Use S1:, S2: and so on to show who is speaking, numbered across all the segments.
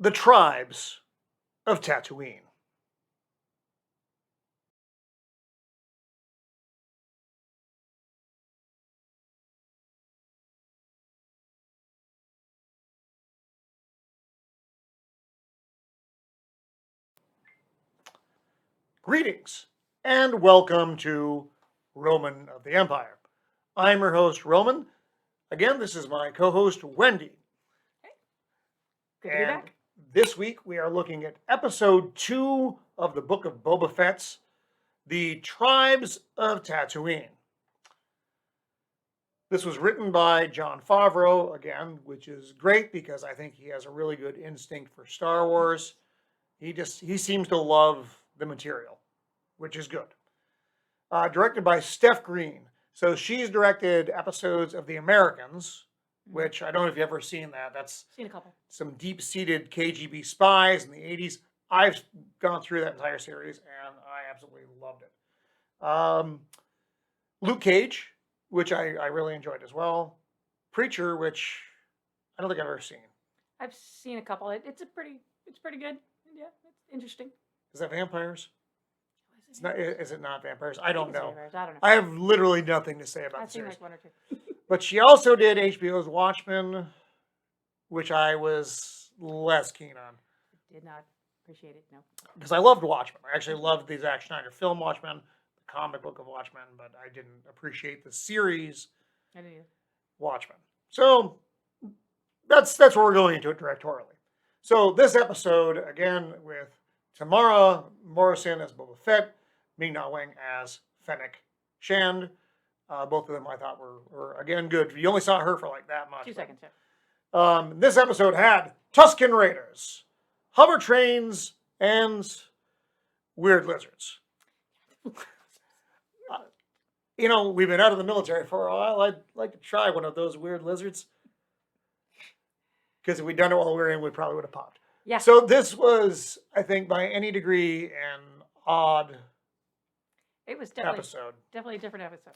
S1: The Tribes of Tatooine. Greetings and welcome to Roman of the Empire. I'm your host, Roman. Again, this is my co-host, Wendy.
S2: Good to be
S1: And
S2: back.
S1: this week we are looking at episode 2 of the Book of Boba Fett's The Tribes of Tatooine. This was written by Jon Favreau, again, which is great because I think he has a really good instinct for Star Wars. He seems to love the material, which is good. Directed by Steph Green. So she's directed episodes of The Americans, which I don't know if you've ever seen that. That's
S2: Seen a couple.
S1: some deep-seated KGB spies in the 80s. I've gone through that entire series, and I absolutely loved it. Luke Cage, which I really enjoyed as well. Preacher, which I don't think I've ever seen.
S2: I've seen a couple. It's pretty good. Yeah, it's interesting.
S1: Is that vampires?
S2: Was it
S1: Is it not vampires? I don't
S2: think it's
S1: know.
S2: vampires, I don't know.
S1: I have literally nothing to say about
S2: I've
S1: the
S2: seen
S1: series.
S2: like one or two.
S1: But she also did HBO's Watchmen, which I was less keen on.
S2: Did not appreciate it. No.
S1: Because I loved Watchmen. I actually loved the Zack Snyder film Watchmen, the comic book of Watchmen, but I didn't appreciate the series
S2: I didn't either.
S1: Watchmen. So that's where we're going into it directorially. So this episode, again, with Tamara Morrison as Boba Fett, Ming-Na Wen as Fennec Shand. Both of them I thought were again good. You only saw her for like that much.
S2: 2 seconds. Yeah.
S1: This episode had Tusken Raiders, hover trains, and weird lizards. We've been out of the military for a while. I'd like to try one of those weird lizards. Because if we'd done it while we were in, we probably would have popped.
S2: Yeah.
S1: So this was, I think, by any degree, an odd
S2: It was definitely
S1: episode.
S2: definitely a different episode.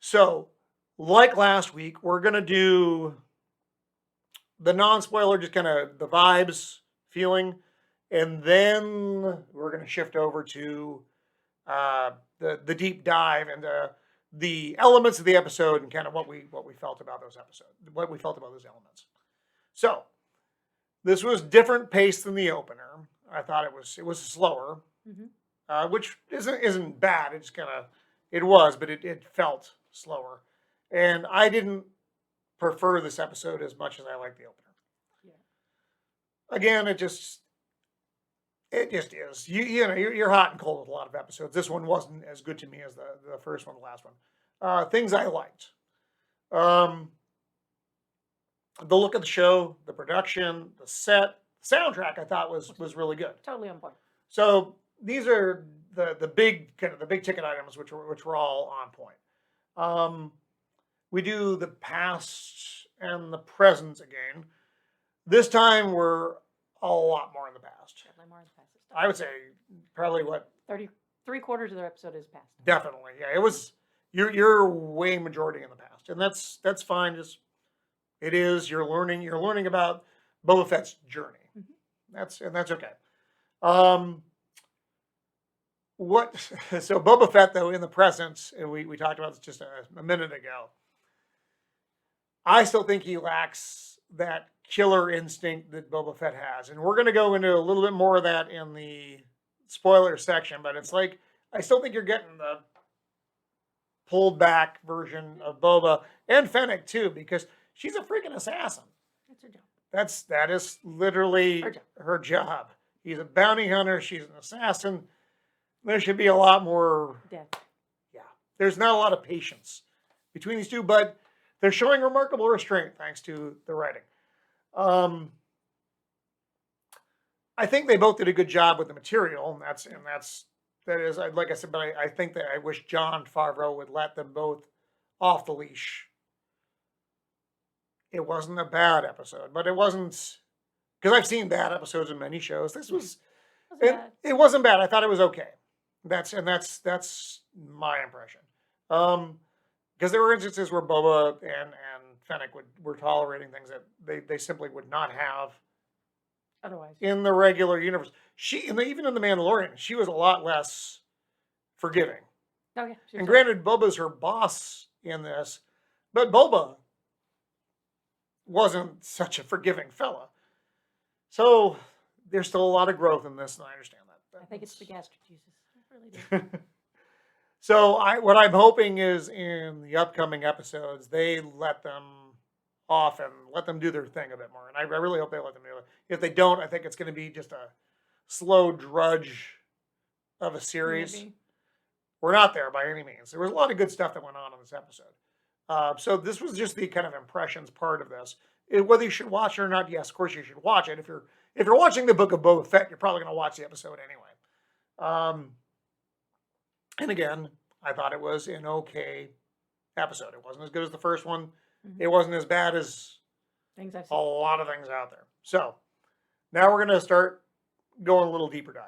S1: So, like last week, we're going to do the non-spoiler, just kind of the vibes, feeling, and then we're going to shift over to the deep dive and the elements of the episode and kind of what we felt about those episodes, what we felt about those elements. So, this was different pace than the opener. I thought it was slower, which isn't bad. It's kind of it was, but it felt slower, and I didn't prefer this episode as much as I liked the opener.
S2: Yeah.
S1: Again, it just is. You're hot and cold with a lot of episodes. This one wasn't as good to me as the first one, the last one. Things I liked. The look of the show, the production, the set, the soundtrack I thought was really good.
S2: Totally on point.
S1: So these are the big ticket items which were all on point. We do the past and the present again. This time we're a lot more in the past.
S2: Definitely more in the past this time.
S1: I would say probably what
S2: 3/4 of the episode is past.
S1: definitely. Yeah, it was you're way majority in the past. And that's fine. Just it is. You're learning about Boba Fett's journey. That's okay. So Boba Fett though in the present, and we talked about this just a minute ago. I still think he lacks that killer instinct that Boba Fett has, and we're going to go into a little bit more of that in the spoiler section. But it's like I still think you're getting the pulled back version of Boba and Fennec too, because she's a freaking assassin.
S2: That's her job.
S1: That is literally her job. He's a bounty hunter. She's an assassin. There should be a lot more.
S2: Death.
S1: Yeah, there's not a lot of patience between these two, but they're showing remarkable restraint thanks to the writing. I think they both did a good job with the material, and that is like I said. But I think that I wish Jon Favreau would let them both off the leash. It wasn't a bad episode, but it wasn't because I've seen bad episodes in many shows. This was it wasn't bad. I thought it was okay. That's my impression. Because there were instances where Boba and Fennec were tolerating things that they simply would not have
S2: Otherwise.
S1: in the regular universe. Even in The Mandalorian, she was a lot less forgiving.
S2: Oh, yeah.
S1: And granted, Boba's her boss in this, but Boba wasn't such a forgiving fella. So there's still a lot of growth in this, and I understand that.
S2: I think it's the gastric juices. I really do.
S1: So what I'm hoping is in the upcoming episodes, they let them off and let them do their thing a bit more. And I really hope they let them do it. If they don't, I think it's going to be just a slow drudge of a series.
S2: Maybe.
S1: We're not there by any means. There was a lot of good stuff that went on in this episode. So this was just the kind of impressions part of this. Whether you should watch it or not, yes, of course you should watch it. If you're watching the Book of Boba Fett, you're probably going to watch the episode anyway. And again, I thought it was an okay episode. It wasn't as good as the first one.
S2: Mm-hmm.
S1: It wasn't as bad as
S2: Things I've
S1: a
S2: seen.
S1: lot of things out there. So now we're going to start going a little deeper dive.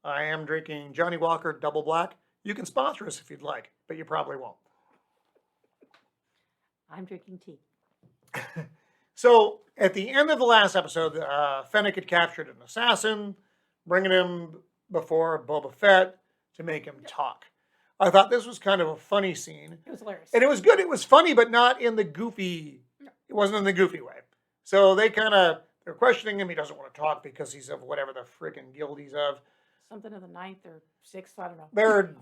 S1: I am drinking Johnny Walker Double Black. You can sponsor us if you'd like, but you probably won't.
S2: I'm drinking tea.
S1: So at the end of the last episode, Fennec had captured an assassin, bringing him before Boba Fett to make him talk. I thought this was kind of a funny scene.
S2: It was hilarious.
S1: And it was good. It was funny, but not in the goofy.
S2: No.
S1: It wasn't in the goofy way. So they're questioning him. He doesn't want to talk because he's of whatever the freaking guild he's of.
S2: Something of the 9th or 6th, I don't know.
S1: They're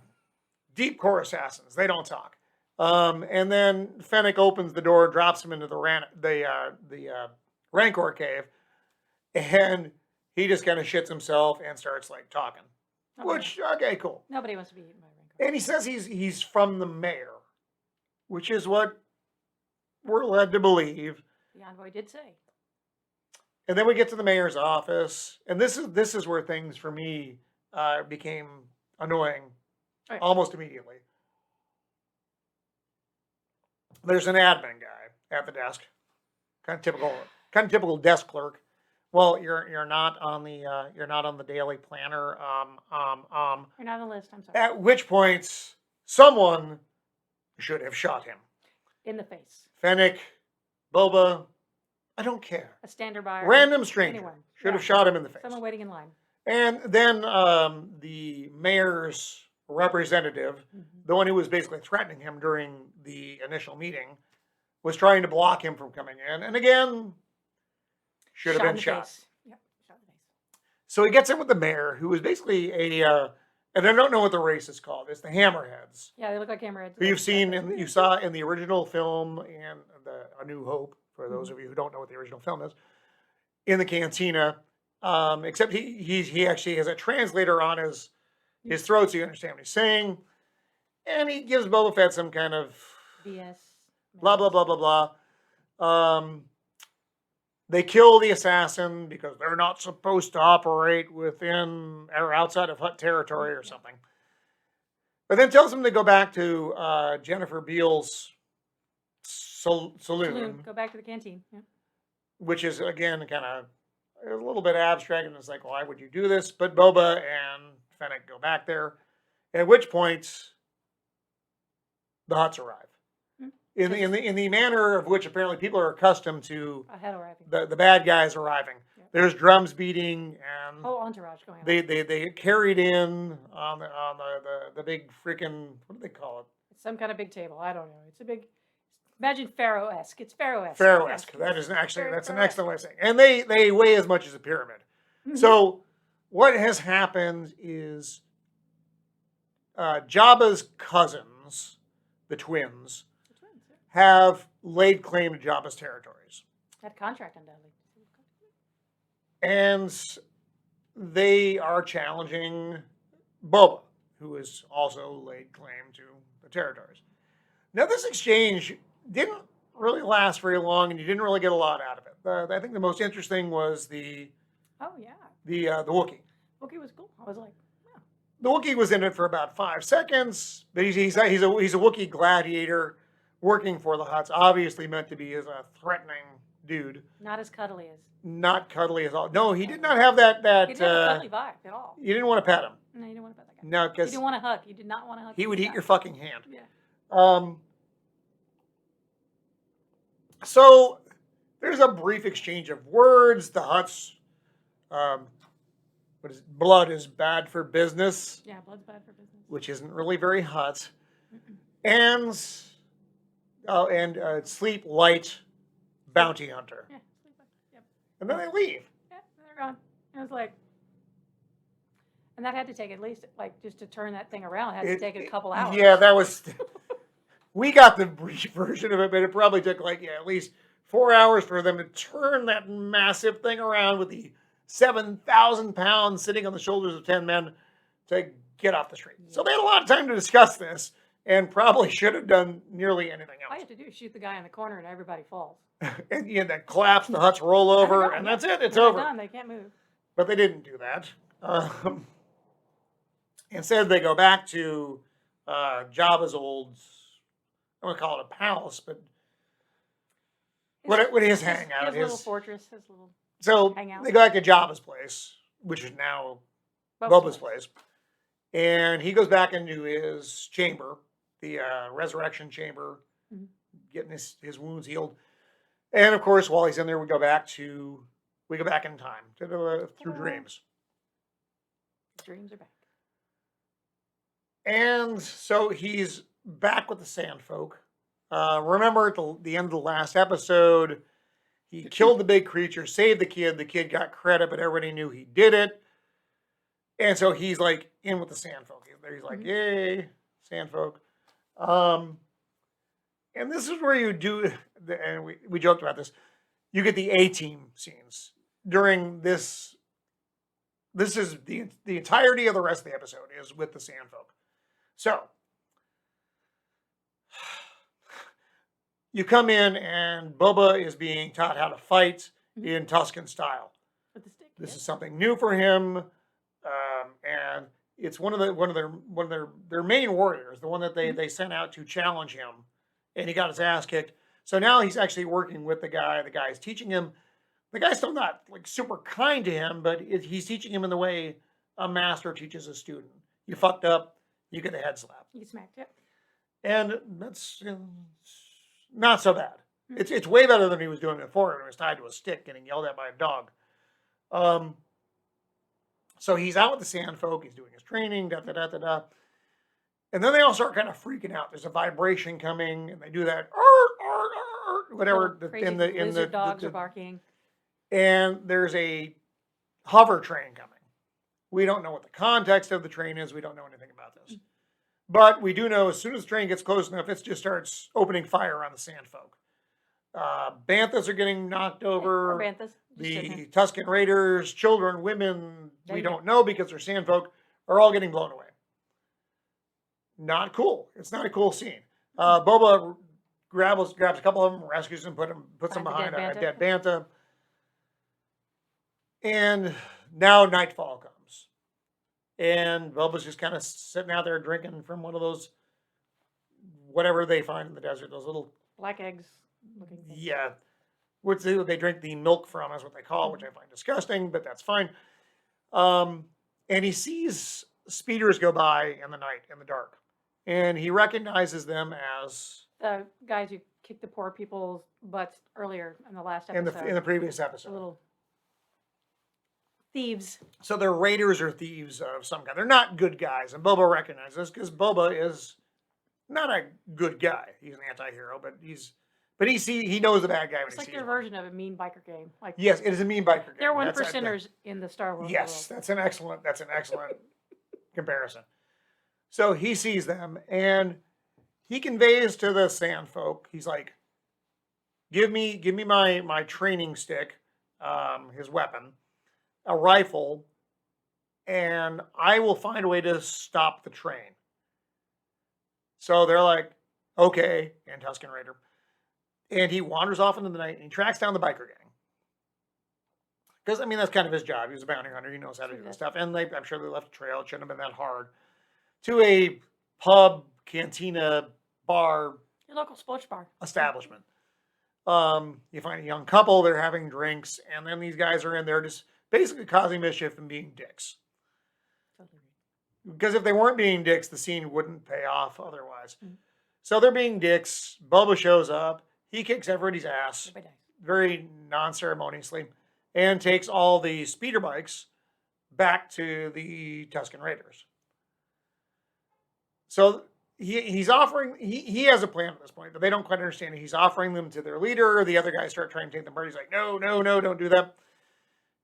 S1: deep core assassins. They don't talk. And then Fennec opens the door, drops him into the Rancor cave, and he just kind of shits himself and starts like talking.
S2: Okay.
S1: Which, okay, cool.
S2: Nobody wants to be eaten by a rancor.
S1: And he says he's from the mayor, which is what we're led to believe.
S2: The envoy did say.
S1: And then we get to the mayor's office, and this is where things for me became annoying
S2: Right.
S1: almost immediately. There's an admin guy at the desk, kind of typical desk clerk. Well, you're not on the daily planner.
S2: You're not on the list, I'm sorry.
S1: At which point, someone should have shot him.
S2: In the face.
S1: Fennec, Boba, I don't care.
S2: A standard buyer.
S1: Random stranger
S2: Anyone.
S1: should have
S2: Yeah.
S1: shot him in the face.
S2: Someone waiting in line.
S1: And then the mayor's representative, the one who was basically threatening him during the initial meeting, was trying to block him from coming in. And again, should have
S2: in
S1: been
S2: the
S1: shot.
S2: face. Yep, shot in the face.
S1: So he gets in with the mayor, who is basically and I don't know what the race is called. It's the Hammerheads,
S2: Yeah, they look like hammerheads.
S1: who you saw in the original film and A New Hope, for those of you who don't know what the original film is, in the cantina. Except he actually has a translator on his throat so you understand what he's saying. And he gives Boba Fett some kind of
S2: BS.
S1: blah, blah, blah, blah, blah. They kill the assassin because they're not supposed to operate within or outside of Hutt territory or something. But then tells him to go back to Jennifer Beals' saloon,
S2: Go back to the canteen. Yeah.
S1: which is, again, kind of a little bit abstract. And it's like, why would you do this? But Boba and Fennec go back there, at which point the Hutts arrive. In the manner of which apparently people are accustomed to
S2: Ahead arriving.
S1: the bad guys arriving.
S2: Yep.
S1: There's drums beating and
S2: Whole entourage going on.
S1: they get carried in on the big freaking, what do they call it?
S2: It's some kind of big table. I don't know. It's a big. Imagine Pharaoh-esque. It's Pharaoh-esque.
S1: Pharaoh-esque.
S2: Yes,
S1: That is actually
S2: very
S1: that's an
S2: Pharaoh-esque.
S1: excellent way of saying. And they weigh as much as a pyramid.
S2: Mhm.
S1: So what has happened is Jabba's cousins, the twins,
S2: The twins, yeah.
S1: have laid claim to Jabba's territories.
S2: Had a contract undoubtedly.
S1: And they are challenging Boba, who has also laid claim to the territories. Now, this exchange didn't really last very long, and you didn't really get a lot out of it. I think the most interesting was the
S2: Oh yeah.
S1: Wookiee.
S2: Wookiee was cool. I was like, wow.
S1: The Wookiee was in it for about 5 seconds, but he's a Wookiee gladiator working for the Hutts, obviously meant to be as a threatening dude.
S2: Not as cuddly as.
S1: Not cuddly at all. No, he did not have that.
S2: He didn't have a cuddly vibe at all.
S1: You didn't want to pet him.
S2: No, you didn't want to pet that guy.
S1: No,
S2: You
S1: because
S2: didn't want to hug. You did not want to hug.
S1: he would
S2: this
S1: eat
S2: guy.
S1: your fucking hand.
S2: Yeah.
S1: So there's a brief exchange of words. The Hutts blood is bad for business,
S2: Yeah, blood's bad for business.
S1: which isn't really very hot.
S2: Mm-mm.
S1: And sleep light bounty hunter.
S2: Yeah, sleep on. Yep.
S1: And then they leave.
S2: Yeah, they're gone. And it's like, and that had to take at least, like, just to turn that thing around, it had to take a couple hours.
S1: Yeah, that was. We got the brief version of it, but it probably took at least 4 hours for them to turn that massive thing around with the 7,000 pounds sitting on the shoulders of 10 men to get off the street. So they had a lot of time to discuss this and probably should have done nearly anything
S2: All you
S1: else.
S2: have to do is shoot the guy in the corner and everybody falls.
S1: And that collapse, the huts roll over, and that's it. It's
S2: They're
S1: over.
S2: done. They can't move.
S1: But they didn't do that. Instead, they go back to Jabba's old, I want to call it a palace, but what his hangout
S2: his little fortress, his little
S1: So
S2: hangout.
S1: they go back to Jabba's place, which is now Boba's place. And he goes back into his chamber, the resurrection chamber, getting his wounds healed. And of course, while he's in there, we go back in time through dreams.
S2: Dreams are back.
S1: And so he's back with the Sand Folk. Remember at the end of the last episode, he killed the big creature, saved the kid. The kid got credit, but everybody knew he did it. And so he's like in with the Sand Folk. He's like, yay, Sand Folk. And this is where you do, and we joked about this, you get the A-team scenes during this. This is the entirety of the rest of the episode is with the Sand Folk. So, you come in and Boba is being taught how to fight in Tusken style.
S2: With the stick.
S1: This is something new for him, and it's one of their main warriors, the one that they sent out to challenge him, and he got his ass kicked. So now he's actually working with the guy. The guy's teaching him. The guy's still not like super kind to him, but he's teaching him in the way a master teaches a student. You fucked up, you get a head slap.
S2: You smacked it.
S1: And that's not so bad. It's way better than he was doing before. When he was tied to a stick, getting yelled at by a dog. So he's out with the Sand Folk. He's doing his training. And then they all start kind of freaking out. There's a vibration coming, and they do that. Whatever.
S2: Lizard dogs are barking.
S1: And there's a hover train coming. We don't know what the context of the train is. We don't know anything about this. But we do know as soon as the train gets close enough, it just starts opening fire on the Sand Folk. Banthas are getting knocked over.
S2: Banthas.
S1: The Tusken Raiders, children, women, we don't know because they're Sand Folk, are all getting blown away. Not cool. It's not a cool scene. Boba grabs a couple of them, rescues them, puts them behind a dead Bantha. And now nightfall comes. And Boba's just kind of sitting out there drinking from one of those, whatever they find in the desert, those little
S2: black eggs looking things.
S1: Yeah. Which they drink the milk from, is what they call it, which I find disgusting, but that's fine. And he sees speeders go by in the night, in the dark. And he recognizes them as
S2: the guys who kicked the poor people's butts earlier in the last episode.
S1: In the previous episode.
S2: The little thieves.
S1: So they're raiders or thieves of some kind. They're not good guys. And Boba recognizes this because Boba is not a good guy. He's an anti-hero, but he knows the bad guy when
S2: It's
S1: he
S2: like
S1: sees
S2: their
S1: him.
S2: version of a mean biker game. Like
S1: Yes, it is a mean biker game.
S2: They're 1%ers in the Star Wars world.
S1: That's an excellent comparison. So he sees them and he conveys to the Sand Folk, he's like, give me my training stick, his weapon, a rifle, and I will find a way to stop the train. So they're like, okay, and Tusken Raider. And he wanders off into the night and he tracks down the biker gang. Because, that's kind of his job. He was a bounty hunter. He knows how to do this stuff. And I'm sure they left a trail. It shouldn't have been that hard. To a pub, cantina, bar.
S2: Your local sports bar.
S1: Establishment. You find a young couple. They're having drinks. And then these guys are in there just basically causing mischief and being dicks. Because if they weren't being dicks, the scene wouldn't pay off otherwise. So they're being dicks. Boba shows up. He kicks everybody's ass very non-ceremoniously. and takes all the speeder bikes back to the Tusken Raiders. So he's offering, he has a plan at this point, but they don't quite understand it. He's offering them to their leader. The other guys start trying to take them apart. He's like, no, don't do that.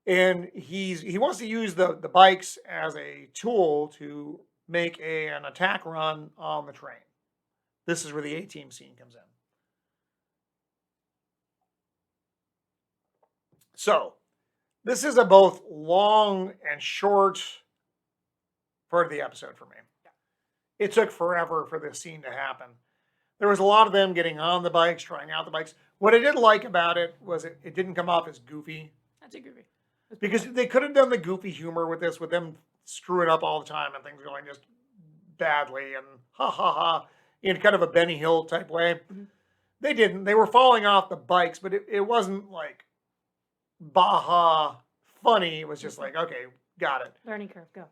S1: And he wants to use the bikes as a tool to make an attack run on the train. This is where the A-Team scene comes in. So, this is a both long and short part of the episode for me. It took forever for this scene to happen. There was a lot of them getting on the bikes, trying out the bikes. What I did like about it was it didn't come off as goofy.
S2: That's a goofy.
S1: Because they could have done the goofy humor with this, with them screwing up all the time and things going just badly and ha ha ha, in kind of a Benny Hill type way.
S2: Mm-hmm.
S1: They didn't. They were falling off the bikes, but it wasn't like baha funny. It was just like, okay, got it.
S2: Learning curve, go.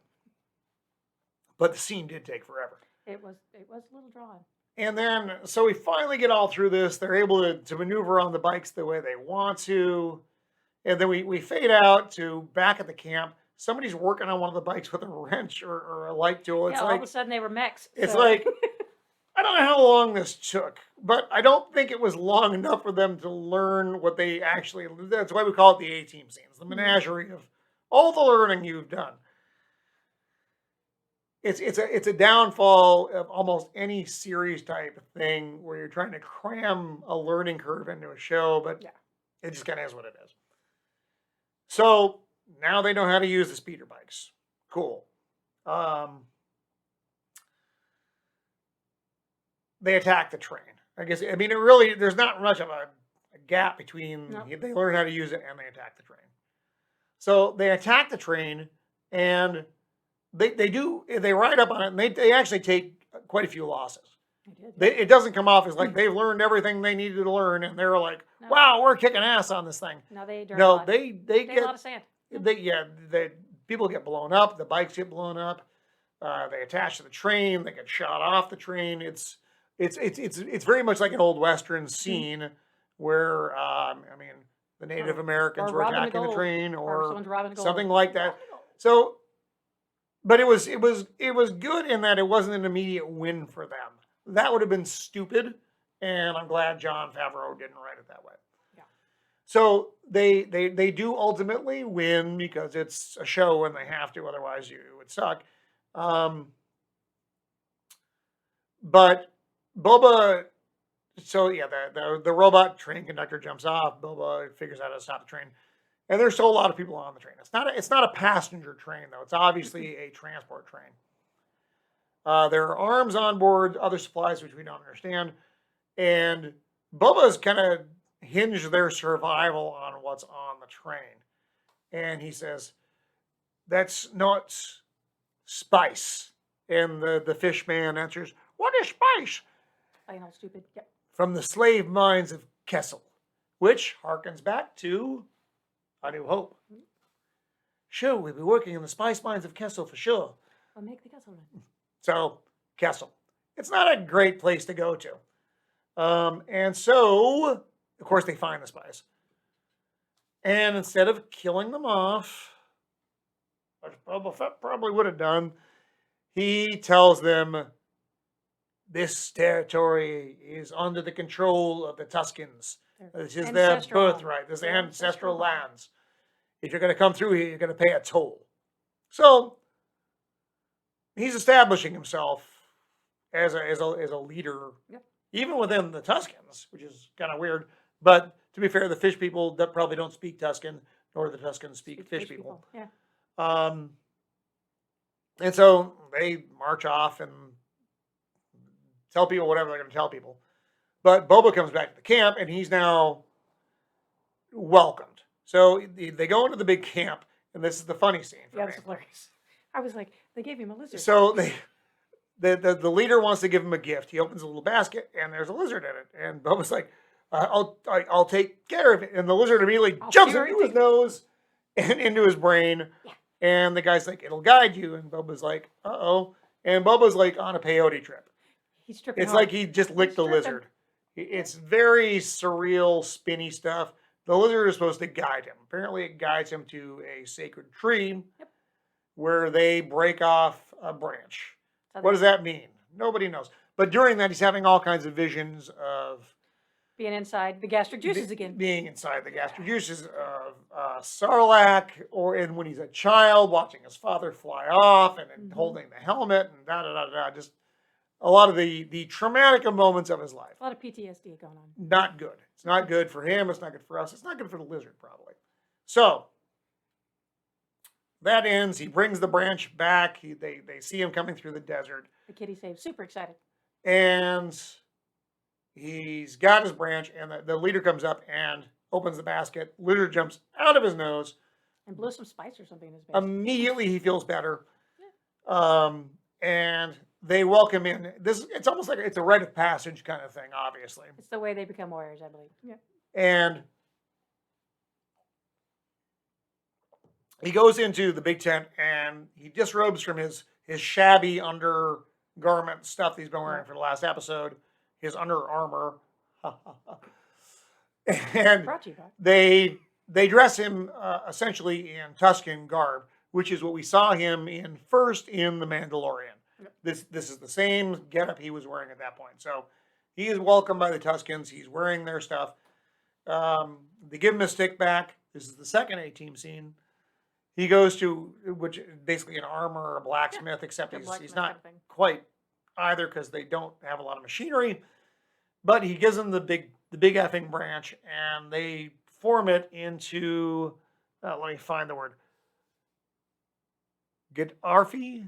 S1: But the scene did take forever.
S2: It was a little drawn.
S1: And then, so we finally get all through this. They're able to maneuver on the bikes the way they want to. And then we fade out to back at the camp. Somebody's working on one of the bikes with a wrench or a light tool. It's
S2: all
S1: like,
S2: of a sudden they were mechs.
S1: It's like, I don't know how long this took, but I don't think it was long enough for them to learn what they actually, that's why we call it the A-Team scenes, the menagerie of all the learning you've done. It's a downfall of almost any series type of thing where you're trying to cram a learning curve into a show, but it just kind of is what it is. So now they know how to use the speeder bikes. Cool. They attack the train. I guess, I mean, there's not much of a gap between they learn how to use it and they attack the train. So they attack the train and they ride up on it and they actually take quite a few losses. It doesn't come off as like they've learned everything they needed to learn and they're like, wow, we're kicking ass on this thing.
S2: No, they get
S1: a
S2: lot of sand.
S1: People get blown up. The bikes get blown up. They attach to the train. They get shot off the train. It's very much like an old Western scene where the Native Americans were attacking the train or something like that. So, but it was good in that it wasn't an immediate win for them. That would have been stupid, and I'm glad Jon Favreau didn't write it that way.
S2: Yeah.
S1: So they do ultimately win because it's a show and they have to, otherwise it would suck. But Boba, so yeah, the robot train conductor jumps off. Boba figures out how to stop the train, and there's still a lot of people on the train. It's not a passenger train though. It's obviously a transport train. There are arms on board, other supplies which we don't understand, and Boba's kind of hinged their survival on what's on the train. And he says, "That's not spice." And the fish man answers, "What is spice?"
S2: Plain old stupid. Yep.
S1: From the slave mines of Kessel, which harkens back to A New Hope. Sure, we'll be working in the spice mines of Kessel for sure.
S2: I'll make the Kessel run.
S1: So, Kessel. It's not a great place to go to. And so, of course, they find the spice. And instead of killing them off, which Boba Fett probably would have done, he tells them, this territory is under the control of the Tuskens. This is their birthright. This is ancestral lands. If you're going to come through here, you're going to pay a toll. So, he's establishing himself as a leader, even within the Tuskens, which is kind of weird. But to be fair, the fish people that probably don't speak Tusken, nor the Tuskens speak fish people.
S2: Yeah.
S1: And so they march off and tell people whatever they're going to tell people. But Boba comes back to the camp, and he's now welcomed. So they go into the big camp, and this is the funny scene for me.
S2: That's hilarious. I was like, they gave him a lizard.
S1: So the leader wants to give him a gift. He opens a little basket, and there's a lizard in it. And Boba's like, I'll take care of it. And the lizard immediately jumps into his nose and into his brain.
S2: Yeah.
S1: And the guy's like, it'll guide you. And Boba's like, uh-oh. And Boba's like on a peyote trip.
S2: He's tripping.
S1: It's like he just licked the lizard. It's very surreal, spinny stuff. The lizard is supposed to guide him. Apparently, it guides him to a sacred tree where they break off a branch. What does that mean? Nobody knows. But during that, he's having all kinds of visions of
S2: being inside the gastric juices again.
S1: Being inside the gastric juices of Sarlacc, and when he's a child, watching his father fly off and holding the helmet and da-da-da-da. Just a lot of the traumatic moments of his life.
S2: A lot of PTSD going on.
S1: Not good. It's not good for him. It's not good for us. It's not good for the lizard, probably. So that ends. He brings the branch back. They see him coming through the desert.
S2: The kid he saved, super excited.
S1: And he's got his branch, and the leader comes up and opens the basket. Lizard jumps out of his nose.
S2: And blew some spice or something in his basket.
S1: Immediately he feels better. Yeah. And they welcome in. It's almost like it's a rite of passage kind of thing, obviously.
S2: It's the way they become warriors, I believe. Yeah.
S1: And he goes into the big tent and he disrobes from his shabby undergarment stuff that he's been wearing for the last episode, his under armor. And they dress him essentially in Tusken garb, which is what we saw him in first in The Mandalorian. This is the same getup he was wearing at that point. So he is welcomed by the Tuskens. He's wearing their stuff. They give him a stick back. This is the second A-Team scene. He goes to, which is basically an armor or a blacksmith, except he's not quite either because they don't have a lot of machinery. But he gives them the big effing branch, and they form it into, let me find the word, Gaddarfi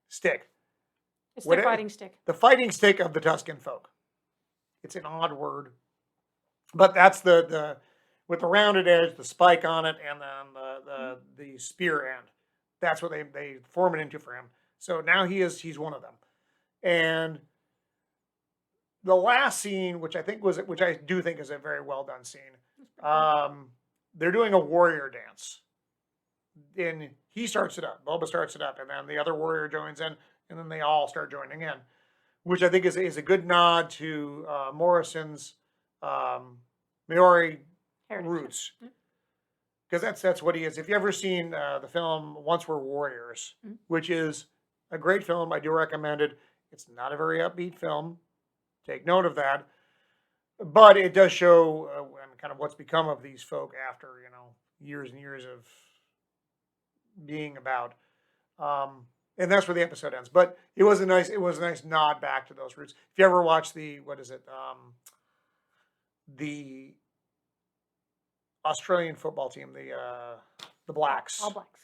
S1: stick.
S2: It's the fighting stick.
S1: The fighting stick of the Tusken folk. It's an odd word, but that's the with the rounded edge, the spike on it, and then the spear end. That's what they form it into for him. So now he's one of them. And the last scene, which I do think is a very well done scene, they're doing a warrior dance. And he starts it up. Boba starts it up, and then the other warrior joins in, and then they all start joining in, which I think is a good nod to Morrison's Maori roots, because that's what he is. If you ever seen the film Once We're Warriors, which is a great film, I do recommend it. It's not a very upbeat film. Take note of that, but it does show kind of what's become of these folk after years and years of being about, and that's where the episode ends. But it was a nice nod back to those roots. If you ever watch the Australian football team, the Blacks,
S2: All Blacks.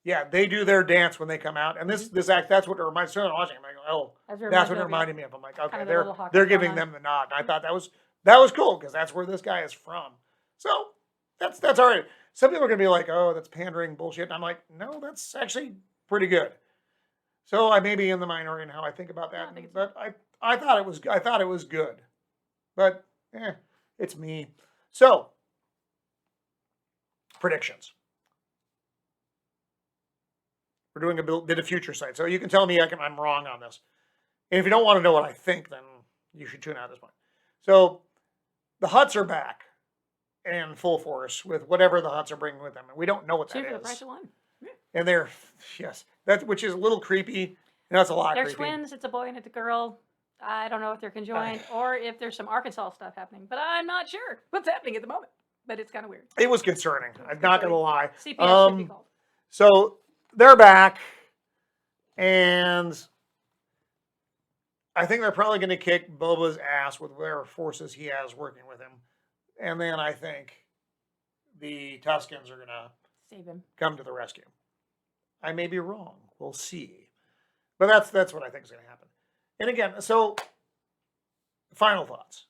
S1: Yeah, they do their dance when they come out, and this act, that's what it reminds me of watching. I'm like, oh, that's what it reminded me of. I'm like, okay, they're giving them the nod. And I thought that was cool because that's where this guy is from. So that's all right. Some people are gonna be like, oh, that's pandering bullshit. And I'm like, no, that's actually pretty good. So I may be in the minority in how I think about that, but I thought it was good. But it's me. So predictions. We're doing a bit of future sight, so you can tell me I'm wrong on this. And if you don't want to know what I think, then you should tune out at this point. So the Hutts are back in full force with whatever the Hutts are bringing with them, and we don't know what that is.
S2: For the price of one.
S1: And they're which is a little creepy. That's a lot.
S2: They're twins. It's a boy and it's a girl. I don't know if they're conjoined or if there's some Arkansas stuff happening, but I'm not sure what's happening at the moment. But it's kind of weird.
S1: It was concerning. I'm not going to lie.
S2: CPS should be called.
S1: So they're back, and I think they're probably going to kick Boba's ass with whatever forces he has working with him. And then I think the Tuskens are going to
S2: save him,
S1: come to the rescue. I may be wrong. We'll see. But that's what I think is going to happen. And again, so final thoughts.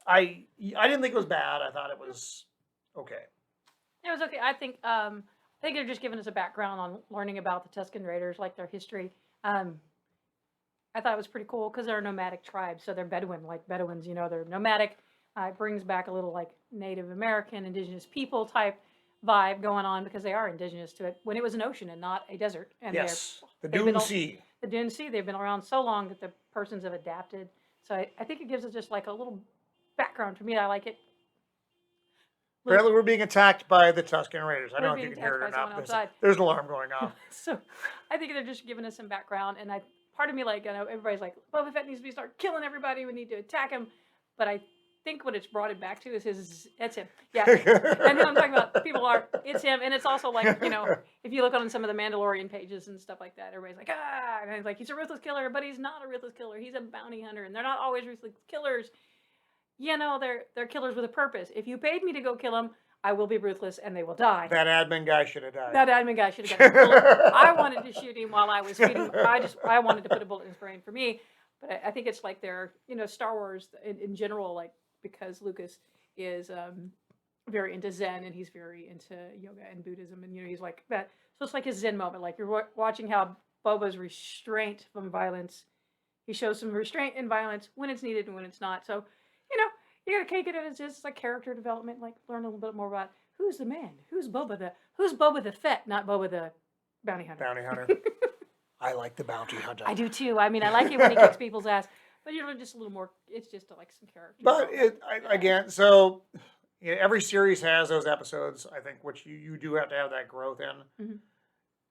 S1: I didn't think it was bad. I thought it was okay.
S2: It was okay. I think they're just giving us a background on learning about the Tusken Raiders, like their history. I thought it was pretty cool because they're a nomadic tribe, so they're Bedouin, like Bedouins. They're nomadic. It brings back a little like Native American, indigenous people type vibe going on because they are indigenous to it when it was an ocean and not a desert. And
S1: yes, the Dune Sea.
S2: The Dune Sea. They've been around so long that the persons have adapted. So I think it gives us just like a little background. For me, I like it.
S1: Apparently, we're being attacked by the Tusken Raiders. I
S2: We're
S1: don't know if
S2: being
S1: you can hear it or
S2: attacked by
S1: not.
S2: someone outside.
S1: There's an alarm going off.
S2: So I think they're just giving us some background, and part of me, like, everybody's like, Boba Fett needs to start killing everybody. We need to attack him. But I think what it's brought it back to is it's him. Yeah. And I'm talking about it's him. And it's also like, if you look on some of the Mandalorian pages and stuff like that, everybody's like, and it's like, he's a ruthless killer, but he's not a ruthless killer. He's a bounty hunter, and they're not always ruthless killers. They're killers with a purpose. If you paid me to go kill them, I will be ruthless, and they will die.
S1: That admin guy should have died.
S2: That admin guy should have got a bullet. I wanted to shoot him while I was feeding. I wanted to put a bullet in his brain for me. But I think it's like they're, Star Wars in general, like, because Lucas is very into Zen, and he's very into yoga and Buddhism, and he's like that. So it's like his Zen moment. Like, you're watching how Boba's restraint from violence. He shows some restraint in violence when it's needed and when it's not. So, you gotta take it as just like character development, like learn a little bit more about who's the man, who's Boba the Fett, not Boba the bounty hunter.
S1: Bounty hunter. I like the bounty hunter.
S2: I do too. I mean, I like it when he kicks people's ass, but just a little more. It's just like some character.
S1: But again, so every series has those episodes, I think, which you do have to have that growth in.
S2: Mm-hmm.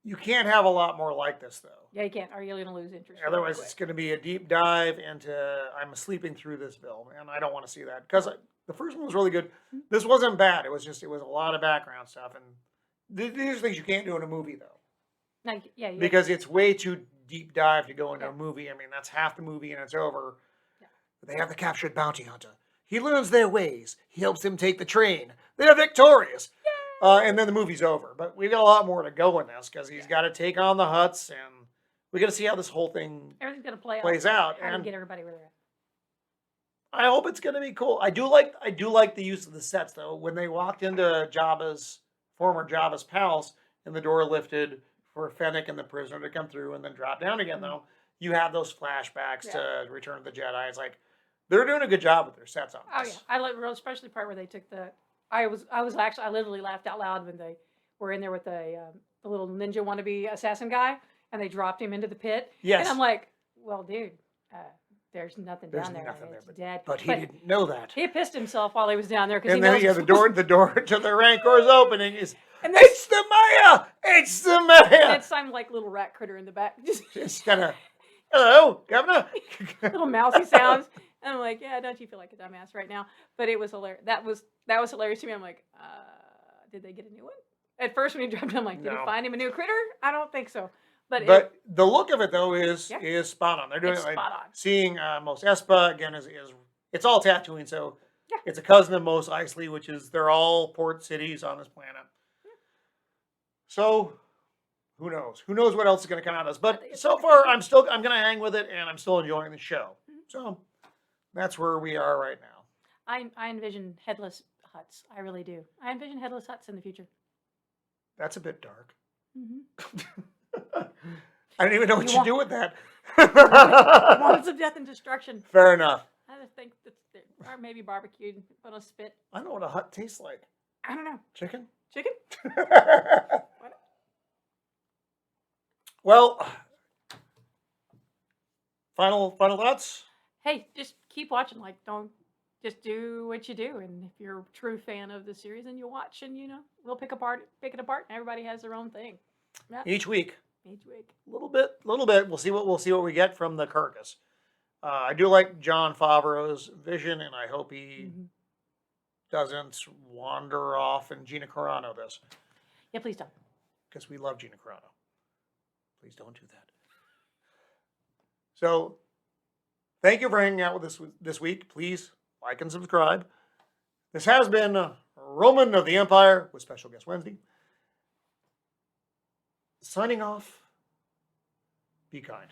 S1: You can't have a lot more like this, though.
S2: Yeah, you can't, or you're going to lose interest.
S1: Otherwise, it's going to be a deep dive into I'm sleeping through this film, and I don't want to see that because the first one was really good.
S2: Mm-hmm.
S1: This wasn't bad. It was a lot of background stuff, and these are things you can't do in a movie, though. Because it's way too deep dive to go into a movie. I mean, that's half the movie and it's over. Yeah. But they have the captured bounty hunter. He learns their ways. He helps them take the train. They're victorious. And then the movie's over. But we've got a lot more to go in this because he's got to take on the Hutts, and we got to see how this whole thing
S2: everything's going to
S1: plays out.
S2: How to get everybody where they're at.
S1: I hope it's going to be cool. I do like the use of the sets, though. When they walked into former Jabba's palace, and the door lifted for Fennec and the prisoner to come through and then drop down again, though, you have those flashbacks to Return of the Jedi. It's like they're doing a good job with their sets on this.
S2: Oh yeah, I like especially the part where they took the. I literally laughed out loud when they were in there with the little ninja wannabe assassin guy, and they dropped him into the pit.
S1: Yes,
S2: and I'm like, well, dude, there's nothing down there. It's dead.
S1: But he didn't know that.
S2: He pissed himself while he was down there
S1: because the door to the Rancor's opening is. It's the mayor! It's the mayor!
S2: And it's some like little rat critter in the back.
S1: Just kind of, hello, governor.
S2: Little mousy sounds. And I'm like, yeah, don't you feel like a dumbass right now? But it was hilarious. That was hilarious to me. I'm like, did they get a new one? At first when he dropped, I'm like, did he find him a new critter? I don't think so. But
S1: the look of it though is spot on. They're doing spot on. Seeing Mos Espa again is it's all Tatooine, so it's a cousin of Mos Eisley, which is they're all port cities on this planet. So, who knows? Who knows what else is going to come out of this? But so far, I'm going to hang with it, and I'm still enjoying the show. So, that's where we are right now.
S2: I envision headless Hutts. I really do. I envision headless Hutts in the future.
S1: That's a bit dark.
S2: Mm-hmm.
S1: I don't even know what you do with that.
S2: Moments of death and destruction.
S1: Fair enough.
S2: I just think or maybe barbecued, put on a spit.
S1: I know what a Hutt tastes like.
S2: I don't know.
S1: Chicken? Well, final thoughts?
S2: Hey, just keep watching. Like, don't just do what you do. And if you're a true fan of the series, then you'll watch, and we'll pick it apart, and everybody has their own thing. Yeah.
S1: Each week.
S2: A
S1: little bit. We'll see what we get from the carcass. I do like Jon Favreau's vision, and I hope he doesn't wander off and Gina Carano this.
S2: Yeah, please don't.
S1: Because we love Gina Carano. Please don't do that. So, thank you for hanging out with us this week. Please like and subscribe. This has been Roman of the Empire with Special Guest Wednesday. Signing off. Be kind.